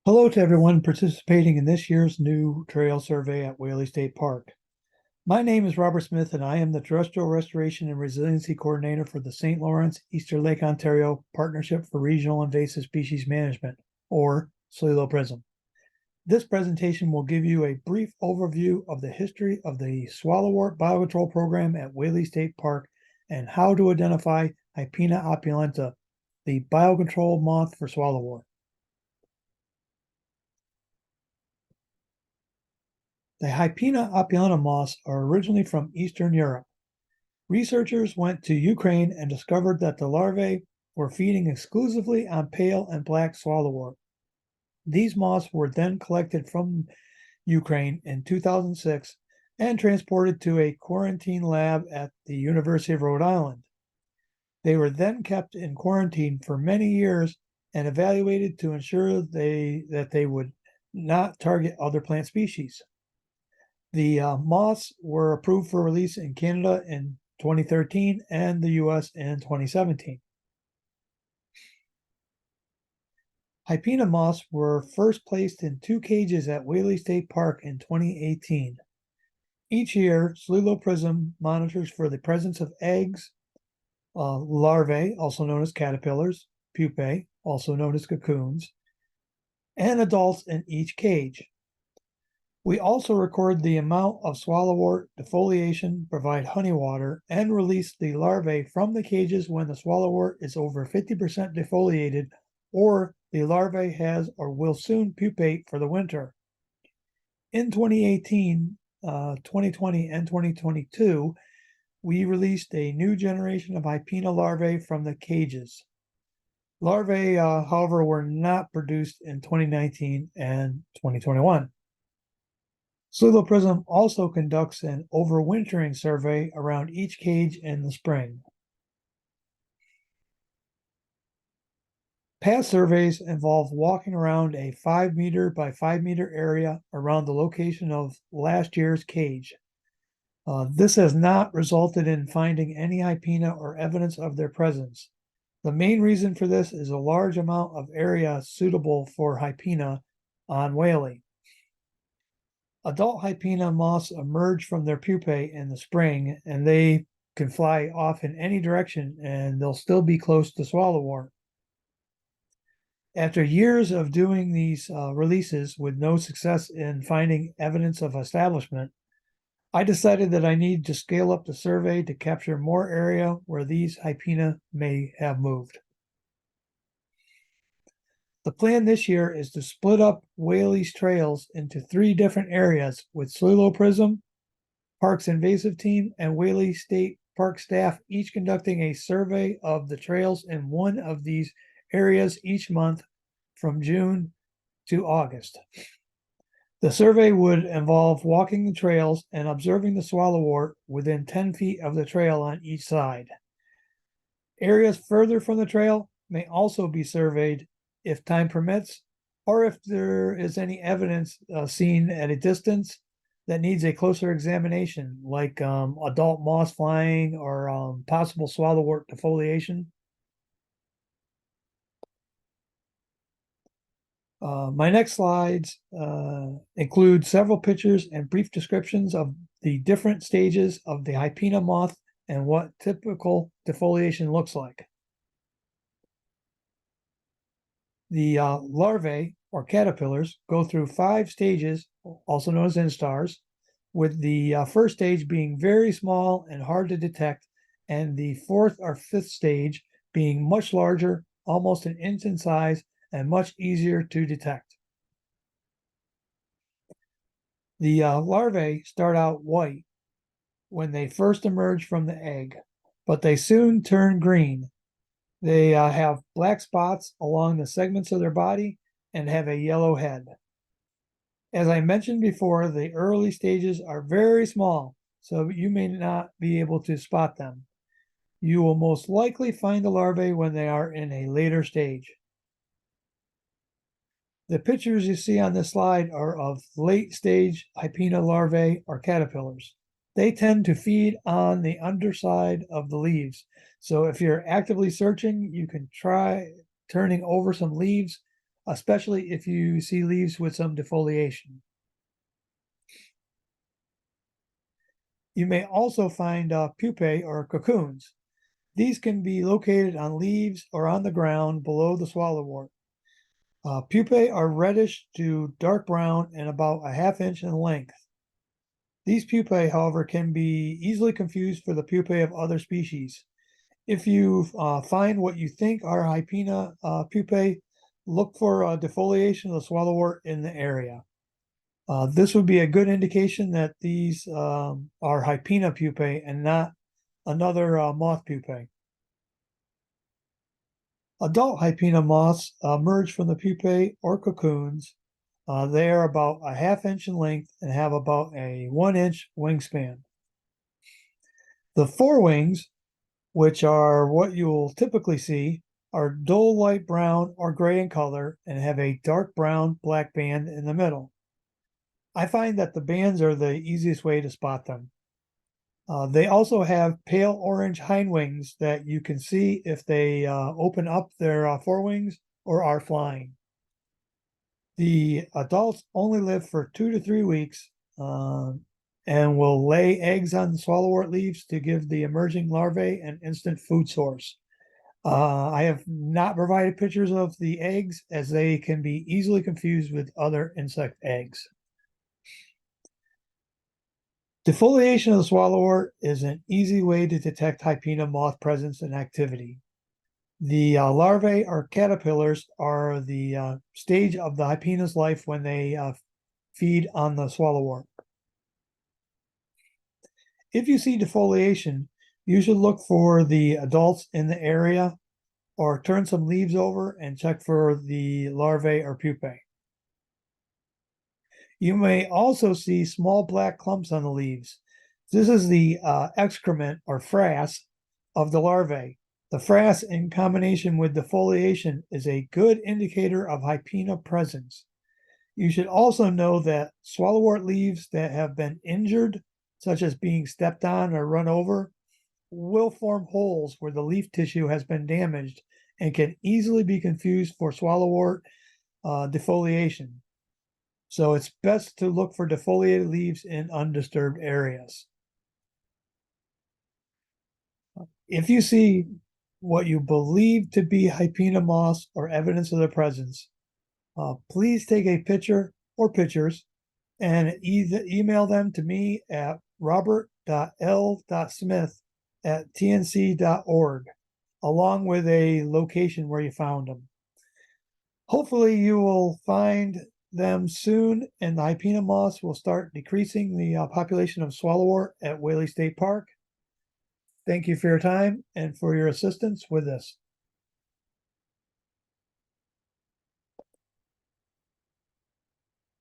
Hello to everyone participating in this year's new trail survey at Whaley State Park. My name is Robert Smith, and I am the Terrestrial Restoration and Resiliency Coordinator for the St. Lawrence Eastern Lake Ontario Partnership for Regional Invasive Species Management, or SLELO-PRISM. This presentation will give you a brief overview of the history of the swallowwort biocontrol program at Whaley State Park and how to identify Hypena opulenta, the biocontrol moth for swallowwort. The Hypena opulenta moths are originally from Eastern Europe. Researchers went to Ukraine and discovered that the larvae were feeding exclusively on pale and black swallowwort. These moths were then collected from Ukraine in 2006 and transported to a quarantine lab at the University of Rhode Island. They were then kept in quarantine for many years and evaluated to ensure that they would not target other plant species. The moths were approved for release in Canada in 2013 and the US in 2017. Hypena moths were first placed in 2 cages at Whaley State Park in 2018. Each year, SLELO-PRISM monitors for the presence of eggs, larvae, also known as caterpillars, pupae, also known as cocoons, and adults in each cage. We also record the amount of swallowwort defoliation, provide honey water, and release the larvae from the cages when the swallowwort is over 50% defoliated or the larvae has or will soon pupate for the winter. In 2018, 2020, and 2022, we released a new generation of Hypena larvae from the cages. Larvae, however, were not produced in 2019 and 2021. SLELO-PRISM also conducts an overwintering survey around each cage in the spring. Past surveys involve walking around a 5-meter by 5-meter area around the location of last year's cage. This has not resulted in finding any Hypena or evidence of their presence. The main reason for this is a large amount of area suitable for Hypena on Whaley. Adult Hypena moths emerge from their pupae in the spring, and they can fly off in any direction, and they'll still be close to swallowwort. After years of doing these releases with no success in finding evidence of establishment, I decided that I need to scale up the survey to capture more area where these Hypena may have moved. The plan this year is to split up Whaley's trails into 3 different areas with SLELO-PRISM, Parks Invasive Team, and Whaley State Park staff each conducting a survey of the trails in one of these areas each month from June to August. The survey would involve walking the trails and observing the swallowwort within 10 feet of the trail on each side. Areas further from the trail may also be surveyed if time permits, or if there is any evidence seen at a distance that needs a closer examination, like adult moths flying or possible swallowwort defoliation. My next slides include several pictures and brief descriptions of the different stages of the Hypena moth and what typical defoliation looks like. The larvae, or caterpillars, go through 5 stages, also known as instars, with the first stage being very small and hard to detect, and the 4th or 5th stage being much larger, almost an inch in size, and much easier to detect. The larvae start out white when they first emerge from the egg, but they soon turn green. They have black spots along the segments of their body and have a yellow head. As I mentioned before, the early stages are very small, so you may not be able to spot them. You will most likely find the larvae when they are in a later stage. The pictures you see on this slide are of late-stage Hypena larvae or caterpillars. They tend to feed on the underside of the leaves. So if you're actively searching, you can try turning over some leaves especially if you see leaves with some defoliation. You may also find pupae or cocoons. These can be located on leaves or on the ground below the swallowwort. Pupae are reddish to dark brown and about a half-inch in length. These pupae, however, can be easily confused for the pupae of other species. If you find what you think are Hypena pupae, look for defoliation of the swallowwort in the area. This would be a good indication that these are Hypena pupae and not another moth pupae. Adult Hypena moths emerge from the pupae or cocoons. They are about a half-inch in length and have about a 1-inch wingspan. The forewings, which are what you'll typically see, are dull light brown or gray in color and have a dark brown black band in the middle. I find that the bands are the easiest way to spot them. They also have pale orange hindwings that you can see if they open up their forewings or are flying. The adults only live for 2 to 3 weeks and will lay eggs on the swallowwort leaves to give the emerging larvae an instant food source. I have not provided pictures of the eggs as they can be easily confused with other insect eggs. Defoliation of the swallowwort is an easy way to detect Hypena moth presence and activity. The larvae or caterpillars are the stage of the Hypena's life when they feed on the swallowwort. If you see defoliation, you should look for the adults in the area or turn some leaves over and check for the larvae or pupae. You may also see small black clumps on the leaves. This is the excrement or frass of the larvae. The frass in combination with defoliation is a good indicator of Hypena presence. You should also know that swallowwort leaves that have been injured, such as being stepped on or run over, will form holes where the leaf tissue has been damaged and can easily be confused for swallowwort defoliation. So it's best to look for defoliated leaves in undisturbed areas. If you see what you believe to be Hypena moths or evidence of their presence, please take a picture or pictures and email them to me at robert.l.smith@tnc.org, along with a location where you found them. Hopefully you will find them soon, and the Hypena moths will start decreasing the population of swallowwort at Whaley State Park. Thank you for your time and for your assistance with this.